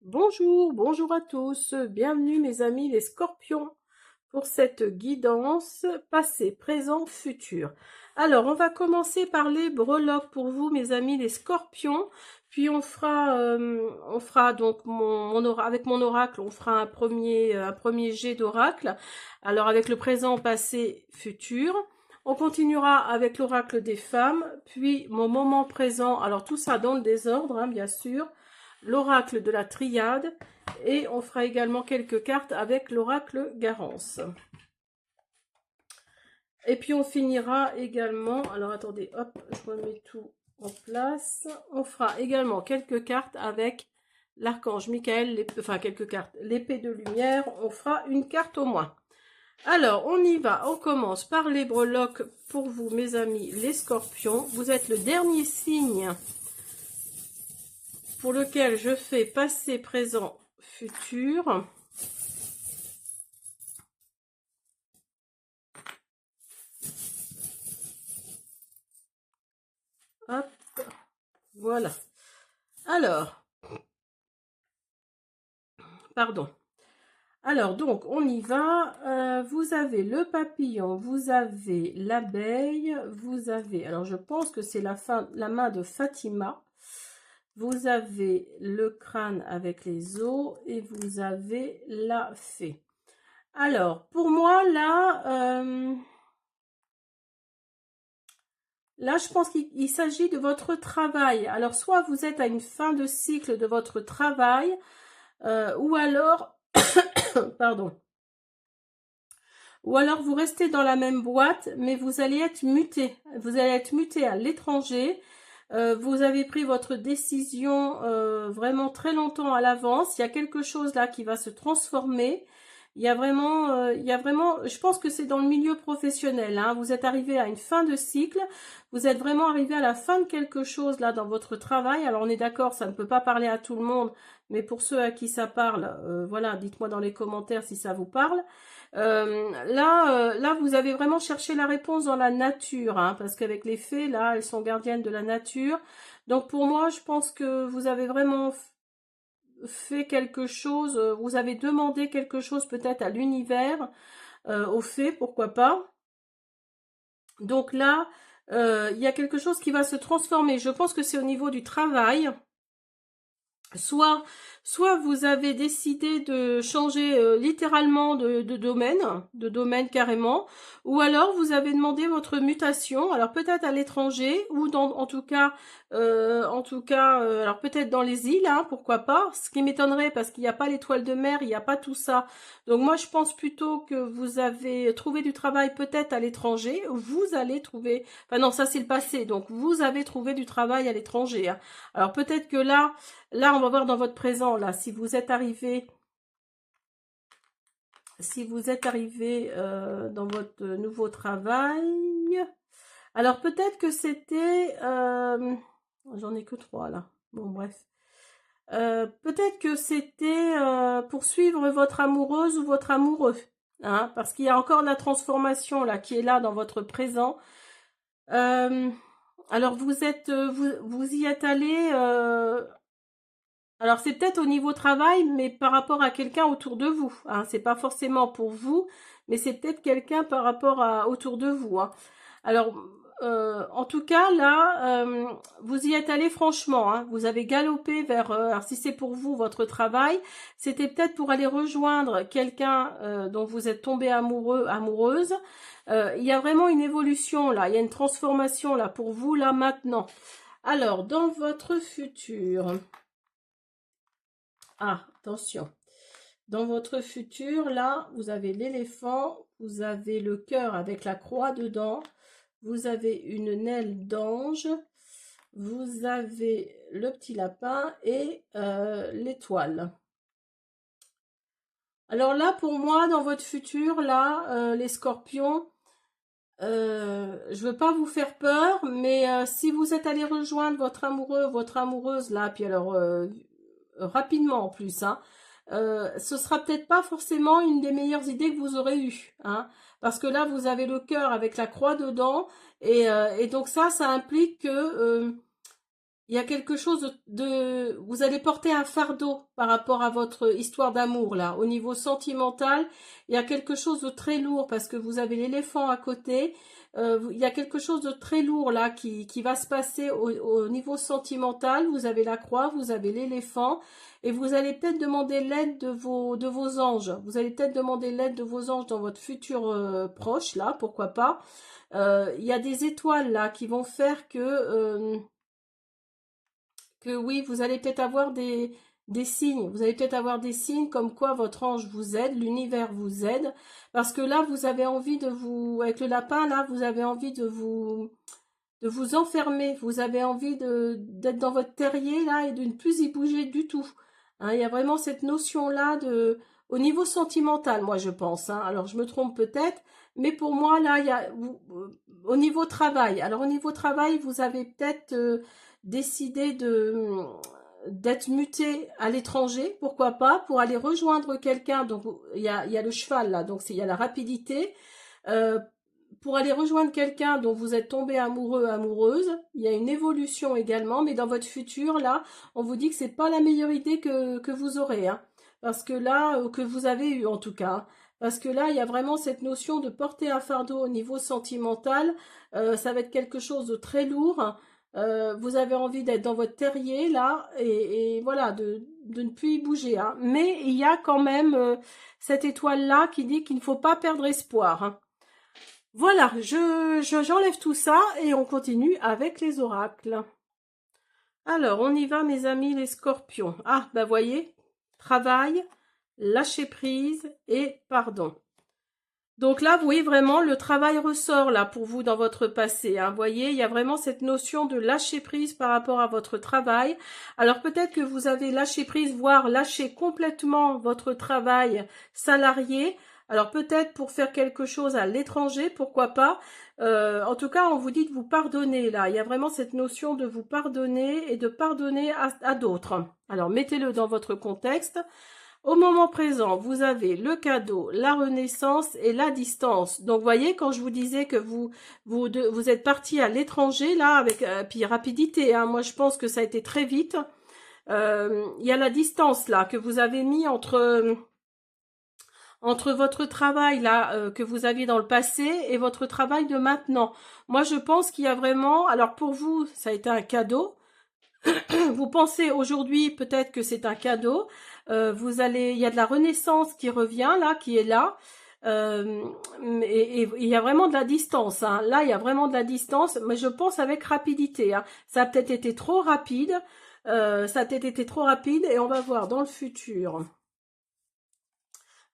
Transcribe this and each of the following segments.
Bonjour, bonjour à tous, bienvenue mes amis les scorpions pour cette guidance passé, présent, futur. Alors on va commencer par les breloques pour vous mes amis les scorpions, puis on fera donc avec mon oracle, on fera un premier jet d'oracle, alors avec le présent, passé, futur. On continuera avec l'oracle des femmes, puis mon moment présent, alors tout ça dans le désordre hein, bien sûr, l'oracle de la triade et on fera également quelques cartes avec l'oracle Garance. Et puis on finira également, alors attendez, hop, je remets tout en place. On fera également quelques cartes avec l'archange Michael, enfin quelques cartes, l'épée de lumière, on fera une carte au moins. Alors, on y va, on commence par les breloques pour vous, mes amis, les scorpions. Vous êtes le dernier signe pour lequel je fais passé, présent, futur. Hop, voilà. Alors, pardon. Alors, donc, on y va. Vous avez le papillon, vous avez l'abeille, vous avez... Alors, je pense que c'est la main de Fatima. Vous avez le crâne avec les os et vous avez la fée. Alors, pour moi, là, je pense qu'il s'agit de votre travail. Alors, soit vous êtes à une fin de cycle de votre travail, ou alors, pardon, ou alors vous restez dans la même boîte, mais vous allez être muté. Vous allez être muté à l'étranger. Vous avez pris votre décision vraiment très longtemps à l'avance. Il y a quelque chose là qui va se transformer. Il y a vraiment, je pense que c'est dans le milieu professionnel. Hein. Vous êtes arrivé à une fin de cycle. Vous êtes vraiment arrivé à la fin de quelque chose là dans votre travail. Alors on est d'accord, ça ne peut pas parler à tout le monde, mais pour ceux à qui ça parle, voilà, dites-moi dans les commentaires si ça vous parle. Là, vous avez vraiment cherché la réponse dans la nature, hein, parce qu'avec les fées, là, elles sont gardiennes de la nature. Donc pour moi, je pense que vous avez vraiment fait quelque chose, vous avez demandé quelque chose peut-être à l'univers, aux fées, pourquoi pas. Donc là, il y a quelque chose qui va se transformer. Je pense que c'est au niveau du travail. Soit vous avez décidé de changer littéralement de domaine carrément, ou alors vous avez demandé votre mutation, alors peut-être à l'étranger, ou alors peut-être dans les îles, hein, pourquoi pas, ce qui m'étonnerait parce qu'il n'y a pas l'étoile de mer, il n'y a pas tout ça. Donc moi je pense plutôt que vous avez trouvé du travail peut-être à l'étranger, vous allez trouver, enfin non ça c'est le passé, donc vous avez trouvé du travail à l'étranger. Hein. Alors peut-être que là, on va voir dans votre présent, là, si vous êtes arrivé dans votre nouveau travail. Alors peut-être que c'était, j'en ai que trois là. Bon bref. Peut-être que c'était pour suivre votre amoureuse ou votre amoureux, hein, parce qu'il y a encore la transformation là qui est là dans votre présent. Alors vous y êtes allé. Alors c'est peut-être au niveau travail, mais par rapport à quelqu'un autour de vous. Hein. C'est pas forcément pour vous, mais c'est peut-être quelqu'un par rapport à autour de vous. Hein. Alors en tout cas là, vous y êtes allé franchement. Hein. Vous avez galopé vers. Alors si c'est pour vous votre travail, c'était peut-être pour aller rejoindre quelqu'un dont vous êtes tombé amoureux, amoureuse. Il y a vraiment une évolution là. Il y a une transformation là pour vous là maintenant. Alors dans votre futur. Ah, attention. Dans votre futur, là, vous avez l'éléphant, vous avez le cœur avec la croix dedans, vous avez une aile d'ange, vous avez le petit lapin et l'étoile. Alors là, pour moi, dans votre futur, là, les scorpions, je veux pas vous faire peur, mais si vous êtes allé rejoindre votre amoureux, votre amoureuse, là, puis alors rapidement en plus, hein, ce sera peut-être pas forcément une des meilleures idées que vous aurez eues, hein, parce que là vous avez le cœur avec la croix dedans et donc ça implique que il y a quelque chose vous allez porter un fardeau par rapport à votre histoire d'amour là. Au niveau sentimental, il y a quelque chose de très lourd parce que vous avez l'éléphant à côté. Il y a quelque chose de très lourd là qui va se passer au niveau sentimental. Vous avez la croix, vous avez l'éléphant et vous allez peut-être demander l'aide de vos anges. Vous allez peut-être demander l'aide de vos anges dans votre futur proche là, pourquoi pas. Il y a des étoiles là qui vont faire que oui, vous allez peut-être avoir des signes. Vous allez peut-être avoir des signes comme quoi votre ange vous aide, l'univers vous aide. Parce que là, vous avez envie de vous, avec le lapin, là, vous avez envie de vous enfermer. Vous avez envie d'être dans votre terrier, là, et de ne plus y bouger du tout. Hein, il y a vraiment cette notion-là au niveau sentimental, moi, je pense. Hein. Alors, je me trompe peut-être, mais pour moi, là, au niveau travail. Alors, au niveau travail, vous avez peut-être décidé d'être muté à l'étranger, pourquoi pas, pour aller rejoindre quelqu'un. Donc, il y a le cheval, là, donc il y a la rapidité. Euh, pour aller rejoindre quelqu'un dont vous êtes tombé amoureux, amoureuse, il y a une évolution également, mais dans votre futur, là, on vous dit que c'est pas la meilleure idée que vous aurez, hein, parce que là, que vous avez eu en tout cas, hein. Parce que là, il y a vraiment cette notion de porter un fardeau au niveau sentimental, ça va être quelque chose de très lourd, vous avez envie d'être dans votre terrier, là, et voilà, de ne plus y bouger, hein. Mais il y a quand même cette étoile-là qui dit qu'il ne faut pas perdre espoir, hein. Voilà, j'enlève tout ça et on continue avec les oracles. Alors, on y va, mes amis, les scorpions. Ah, ben voyez, travail, lâcher prise et pardon. Donc là, vous voyez vraiment, le travail ressort là pour vous dans votre passé. Hein. Vous voyez, il y a vraiment cette notion de lâcher prise par rapport à votre travail. Alors peut-être que vous avez lâché prise, voire lâché complètement votre travail salarié. Alors peut-être pour faire quelque chose à l'étranger, pourquoi pas. En tout cas, on vous dit de vous pardonner là. Il y a vraiment cette notion de vous pardonner et de pardonner à d'autres. Alors mettez-le dans votre contexte. Au moment présent, vous avez le cadeau, la renaissance et la distance. Donc, voyez, quand je vous disais que vous êtes parti à l'étranger, là, avec puis rapidité, hein, moi je pense que ça a été très vite. Il y a la distance, là, que vous avez mis entre votre travail, là, que vous aviez dans le passé et votre travail de maintenant. Moi, je pense qu'il y a vraiment... Alors, pour vous, ça a été un cadeau. Vous pensez aujourd'hui peut-être que c'est un cadeau. Il y a de la renaissance qui revient là, qui est là. Et il y a vraiment de la distance. Hein. Là, il y a vraiment de la distance, mais je pense avec rapidité. Hein. Ça a peut-être été trop rapide. Et on va voir dans le futur.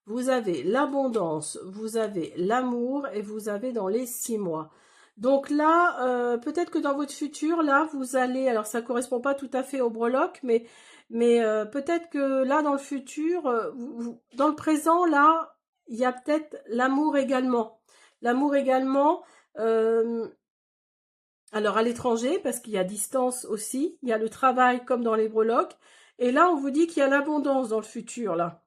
Vous avez l'abondance, vous avez l'amour et vous avez dans les 6 mois. Donc là, peut-être que dans votre futur, là, vous allez, alors ça correspond pas tout à fait au breloque, mais peut-être que là, dans le futur, dans le présent, là, il y a peut-être l'amour également. L'amour également, alors à l'étranger, parce qu'il y a distance aussi, il y a le travail comme dans les breloques, et là, on vous dit qu'il y a l'abondance dans le futur, là.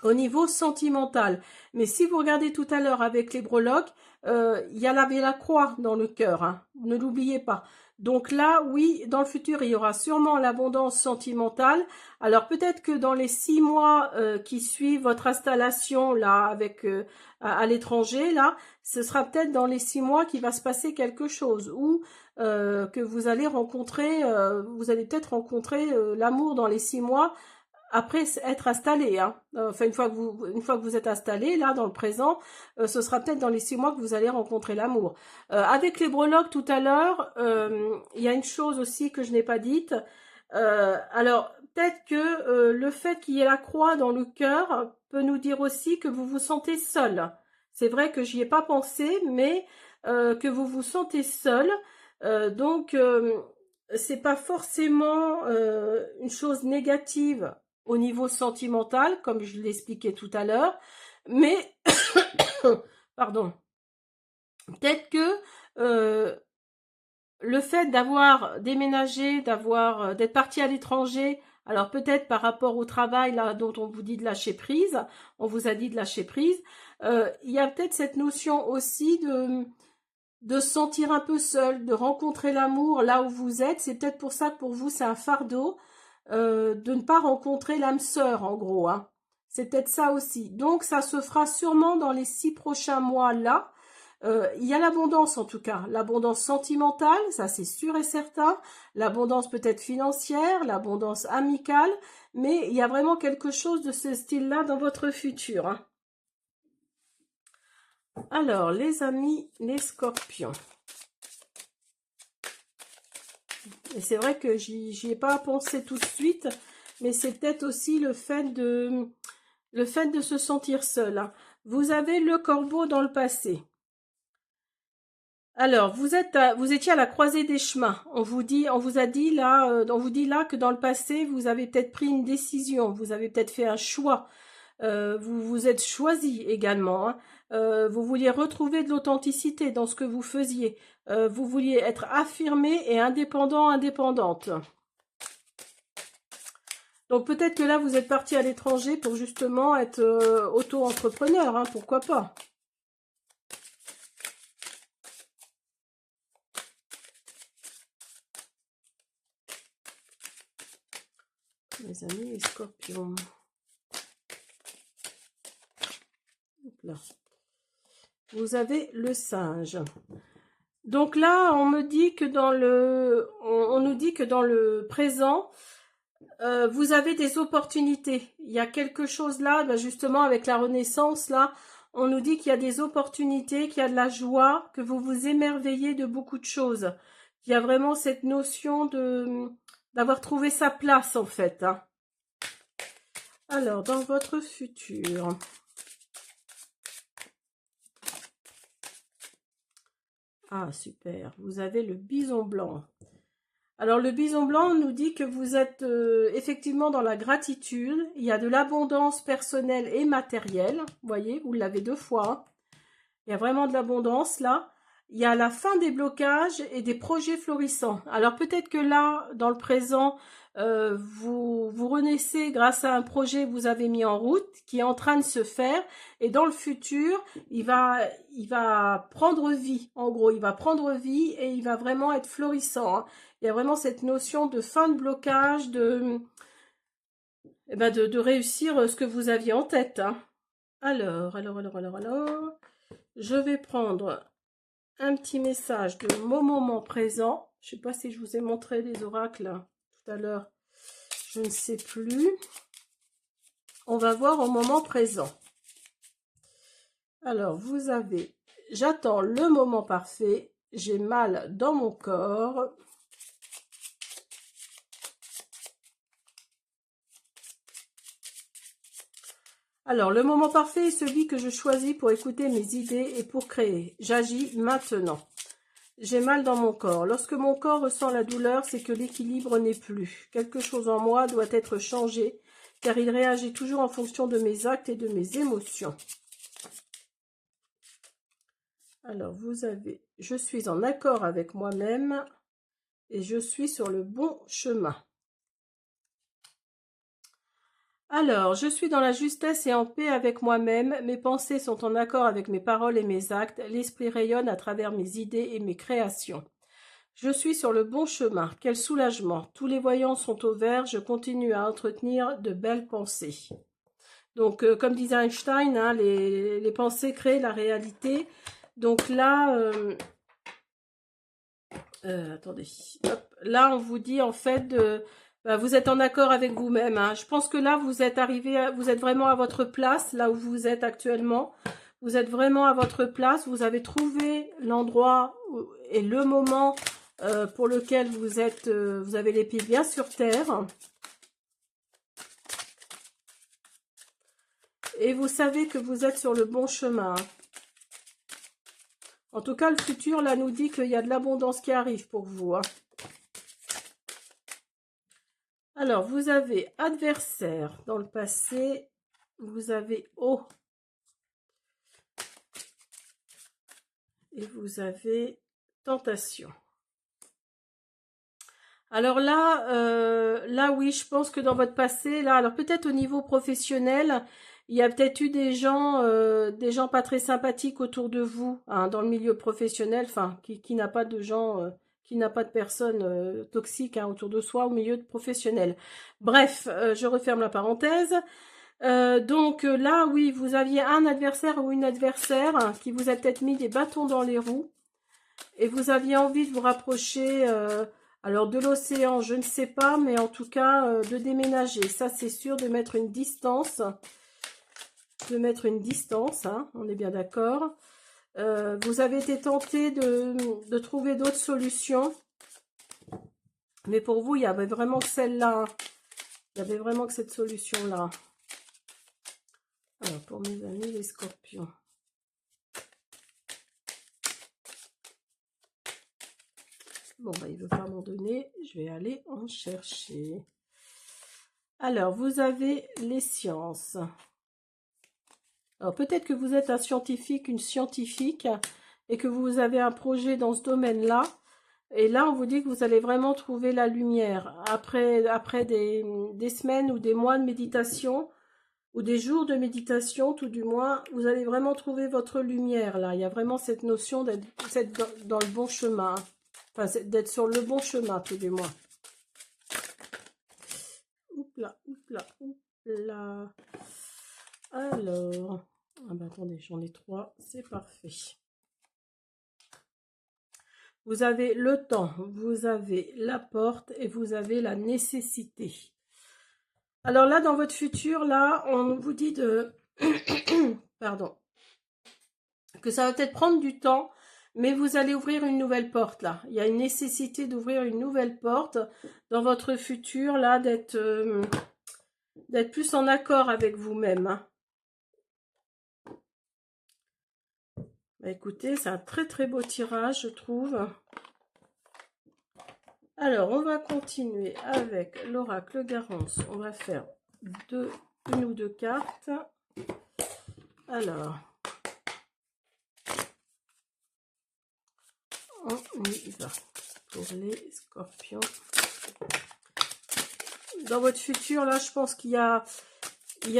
Au niveau sentimental. Mais si vous regardez tout à l'heure avec les breloques, il y a la croix dans le cœur, hein, ne l'oubliez pas. Donc là, oui, dans le futur, il y aura sûrement l'abondance sentimentale. Alors peut-être que dans les 6 mois qui suivent votre installation là avec à l'étranger, là, ce sera peut-être dans les 6 mois qu'il va se passer quelque chose ou que vous allez peut-être rencontrer l'amour dans les 6 mois après être installé, hein. Enfin, une fois que vous êtes installé, là, dans le présent, ce sera peut-être dans les 6 mois que vous allez rencontrer l'amour. Avec les breloques tout à l'heure, il y a une chose aussi que je n'ai pas dite. Alors, peut-être que le fait qu'il y ait la croix dans le cœur peut nous dire aussi que vous vous sentez seul. C'est vrai que j'y ai pas pensé, mais que vous vous sentez seul. Donc, c'est pas forcément une chose négative au niveau sentimental, comme je l'expliquais tout à l'heure, mais pardon, peut-être que le fait d'avoir déménagé, d'être parti à l'étranger, alors peut-être par rapport au travail là dont on vous dit de lâcher prise, on vous a dit de lâcher prise, il y a peut-être cette notion aussi de se sentir un peu seul, de rencontrer l'amour là où vous êtes. C'est peut-être pour ça que pour vous c'est un fardeau de ne pas rencontrer l'âme sœur en gros, hein. C'est peut-être ça aussi. Donc ça se fera sûrement dans les 6 prochains mois là. Il y a l'abondance en tout cas, l'abondance sentimentale, ça c'est sûr et certain, l'abondance peut-être financière, l'abondance amicale, mais il y a vraiment quelque chose de ce style-là dans votre futur, hein. Alors, les amis, les scorpions. Et c'est vrai que j'y ai pas pensé tout de suite, mais c'est peut-être aussi le fait de se sentir seul, hein. Vous avez le corbeau dans le passé. Alors, vous étiez à la croisée des chemins. On vous a dit là, on vous dit là que dans le passé, vous avez peut-être pris une décision, vous avez peut-être fait un choix. Vous vous êtes choisi également, hein. Vous vouliez retrouver de l'authenticité dans ce que vous faisiez. Vous vouliez être affirmé et indépendant, indépendante. Donc peut-être que là, vous êtes parti à l'étranger pour justement être auto-entrepreneur, hein, pourquoi pas. Mes amis, les scorpions. Hop là. Vous avez le singe. Donc là, on me dit que on nous dit que dans le présent, vous avez des opportunités. Il y a quelque chose là, ben justement avec la Renaissance là, on nous dit qu'il y a des opportunités, qu'il y a de la joie, que vous vous émerveillez de beaucoup de choses. Il y a vraiment cette notion d'avoir trouvé sa place en fait, hein. Alors, dans votre futur. Ah, super. Vous avez le bison blanc. Alors, le bison blanc nous dit que vous êtes effectivement dans la gratitude. Il y a de l'abondance personnelle et matérielle. Vous voyez, vous l'avez 2 fois, hein. Il y a vraiment de l'abondance là. Il y a la fin des blocages et des projets florissants. Alors peut-être que là, dans le présent, vous renaissez grâce à un projet que vous avez mis en route, qui est en train de se faire. Et dans le futur, il va prendre vie. En gros, il va prendre vie et il va vraiment être florissant, hein. Il y a vraiment cette notion de fin de blocage, de réussir ce que vous aviez en tête, hein. Alors. Je vais prendre un petit message de mon moment présent. Je ne sais pas si je vous ai montré les oracles tout à l'heure. Je ne sais plus. On va voir au moment présent. Alors, vous avez... J'attends le moment parfait. J'ai mal dans mon corps. Alors, le moment parfait est celui que je choisis pour écouter mes idées et pour créer. J'agis maintenant. J'ai mal dans mon corps. Lorsque mon corps ressent la douleur, c'est que l'équilibre n'est plus. Quelque chose en moi doit être changé, car il réagit toujours en fonction de mes actes et de mes émotions. Alors, vous avez... Je suis en accord avec moi-même et je suis sur le bon chemin. Alors, je suis dans la justesse et en paix avec moi-même, mes pensées sont en accord avec mes paroles et mes actes, l'esprit rayonne à travers mes idées et mes créations. Je suis sur le bon chemin, quel soulagement, tous les voyants sont au vert, je continue à entretenir de belles pensées. Donc, comme disait Einstein, hein, les pensées créent la réalité. Donc là, attendez, hop, là on vous dit en fait vous êtes en accord avec vous-même, hein. Je pense que là, vous êtes vous êtes vraiment à votre place, là où vous êtes actuellement. Vous êtes vraiment à votre place. Vous avez trouvé l'endroit et le moment pour lequel vous avez les pieds bien sur terre. Et vous savez que vous êtes sur le bon chemin. En tout cas, le futur, là, nous dit qu'il y a de l'abondance qui arrive pour vous, hein. Alors, vous avez adversaire dans le passé, vous avez eau et vous avez tentation. Alors là, là oui, je pense que dans votre passé, là, alors peut-être au niveau professionnel, Il y a peut-être eu des gens pas très sympathiques autour de vous, hein, dans le milieu professionnel, enfin, qui n'a pas de gens, qui n'a pas de personnes toxiques, hein, autour de soi au milieu professionnel. Bref, je referme la parenthèse. Donc là, oui, vous aviez un adversaire ou une adversaire, hein, qui vous a peut-être mis des bâtons dans les roues et vous aviez envie de vous rapprocher, alors de l'océan, je ne sais pas, mais en tout cas de déménager. Ça, c'est sûr, de mettre une distance. Hein, on est bien d'accord. Vous avez été tenté de trouver d'autres solutions. Mais pour vous, il y avait vraiment que celle-là. Il y avait vraiment que cette solution-là. Alors, pour mes amis, les scorpions. Bon, bah, il ne veut pas m'en donner. Je vais aller en chercher. Alors, vous avez les sciences. Alors, peut-être que vous êtes un scientifique, une scientifique, et que vous avez un projet dans ce domaine-là. Et là, on vous dit que vous allez vraiment trouver la lumière. Après des semaines ou des mois de méditation, ou des jours de méditation, tout du moins, vous allez vraiment trouver votre lumière, là. Il y a vraiment cette notion d'être dans le bon chemin. Enfin, d'être sur le bon chemin, tout du moins. Oups là, oups là, oups là. Alors, ah ben attendez, j'en ai 3, c'est parfait. Vous avez le temps, vous avez la porte et vous avez la nécessité. Alors là, dans votre futur, là, on vous dit de... Pardon. Que ça va peut-être prendre du temps, mais vous allez ouvrir une nouvelle porte, là. Il y a une nécessité d'ouvrir une nouvelle porte dans votre futur, là, d'être plus en accord avec vous-même, hein. Bah, écoutez, c'est un très très beau tirage, je trouve. Alors, on va continuer avec l'oracle Garance. On va faire une ou deux cartes. Alors, on y va pour les scorpions. Dans votre futur, là, je pense qu'il y a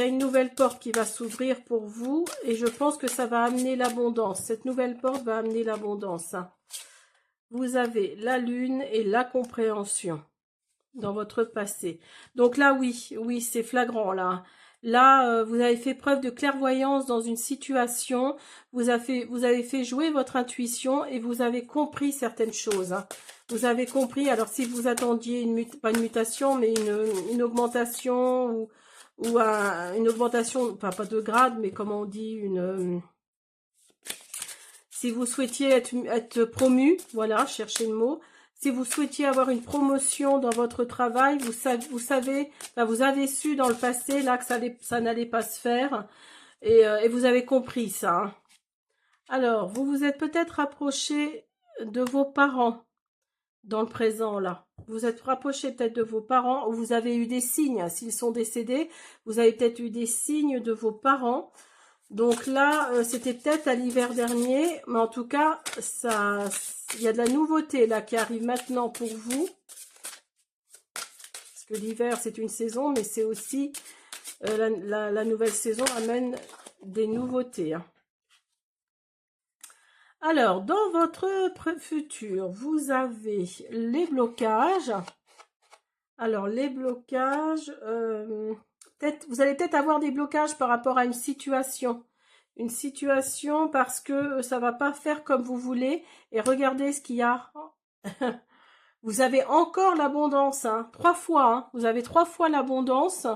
une nouvelle porte qui va s'ouvrir pour vous et je pense que ça va amener l'abondance. Cette nouvelle porte va amener l'abondance, hein. Vous avez la lune et la compréhension dans votre passé. Donc là, oui, c'est flagrant, là. Là, vous avez fait preuve de clairvoyance dans une situation. Vous avez fait jouer votre intuition et vous avez compris certaines choses, hein. Vous avez compris, alors si vous attendiez pas une mutation, mais une augmentation ou une augmentation, enfin pas de grade, mais comment on dit, si vous souhaitiez être promu, voilà, cherchez le mot. Si vous souhaitiez avoir une promotion dans votre travail, vous avez su dans le passé là que ça n'allait pas se faire et vous avez compris ça, hein. Alors, vous vous êtes peut-être rapproché de vos parents dans le présent là. Vous êtes rapproché peut-être de vos parents ou vous avez eu des signes. S'ils sont décédés, vous avez peut-être eu des signes de vos parents. Donc là, c'était peut-être à l'hiver dernier, mais en tout cas, il y a de la nouveauté là qui arrive maintenant pour vous. Parce que l'hiver, c'est une saison, mais c'est aussi la nouvelle saison amène des nouveautés, hein. Alors, dans votre futur, vous avez les blocages. Alors, les blocages, vous allez peut-être avoir des blocages par rapport à une situation. Une situation parce que ça va pas faire comme vous voulez. Et regardez ce qu'il y a. Vous avez encore l'abondance, hein, 3 fois. Hein, vous avez 3 fois l'abondance.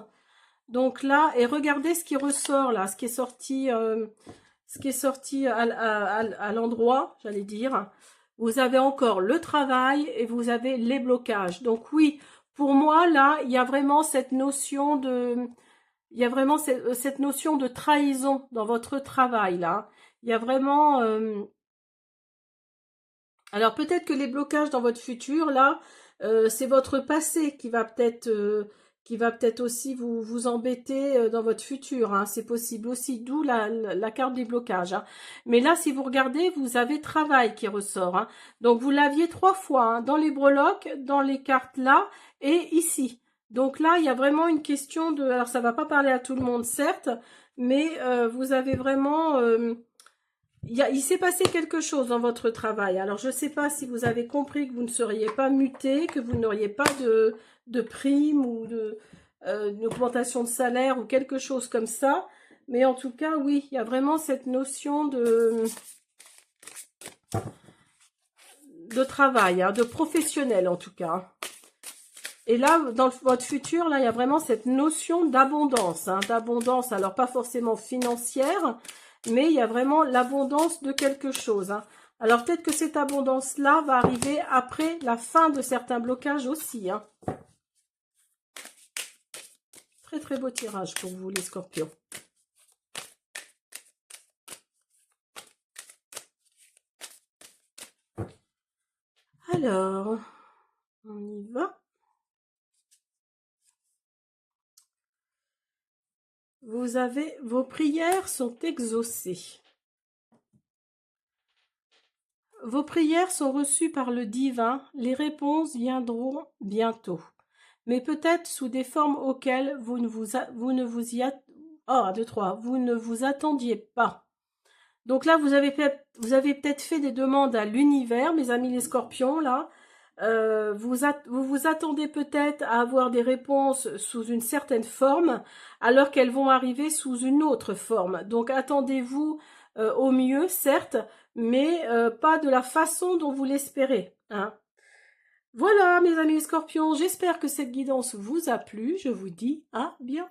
Donc là, et regardez ce qui ressort là, ce qui est sorti à l'endroit, j'allais dire. Vous avez encore le travail et vous avez les blocages. Donc oui, pour moi, là, il y a vraiment cette notion de... Il y a vraiment cette notion de trahison dans votre travail, là. Il y a vraiment... Alors, peut-être que les blocages dans votre futur, là, c'est votre passé qui va peut-être aussi vous embêter dans votre futur, hein. C'est possible aussi, d'où la carte des blocages, hein. Mais là, si vous regardez, vous avez travail qui ressort, hein. Donc, vous l'aviez 3 fois, hein, dans les breloques, dans les cartes là, et ici. Donc là, il y a vraiment une question de... Alors, ça va pas parler à tout le monde, certes, mais vous avez vraiment... il s'est passé quelque chose dans votre travail. Alors, je ne sais pas si vous avez compris que vous ne seriez pas muté, que vous n'auriez pas de prime ou une augmentation de salaire ou quelque chose comme ça. Mais en tout cas, oui, il y a vraiment cette notion de travail, hein, de professionnel en tout cas. Et là, dans votre futur, là, il y a vraiment cette notion d'abondance, hein, d'abondance, alors pas forcément financière, mais il y a vraiment l'abondance de quelque chose, hein. Alors peut-être que cette abondance-là va arriver après la fin de certains blocages aussi, hein. Très très beau tirage pour vous les scorpions. Alors, on y va. Vous avez, vos prières sont exaucées. Vos prières sont reçues par le divin, les réponses viendront bientôt, mais peut-être sous des formes auxquelles vous ne vous attendiez pas. Donc là, vous avez peut-être fait des demandes à l'univers, mes amis les scorpions, là. Vous attendez peut-être à avoir des réponses sous une certaine forme, alors qu'elles vont arriver sous une autre forme. Donc attendez-vous au mieux, certes, mais pas de la façon dont vous l'espérez, hein. Voilà, mes amis les scorpions, j'espère que cette guidance vous a plu. Je vous dis à bientôt.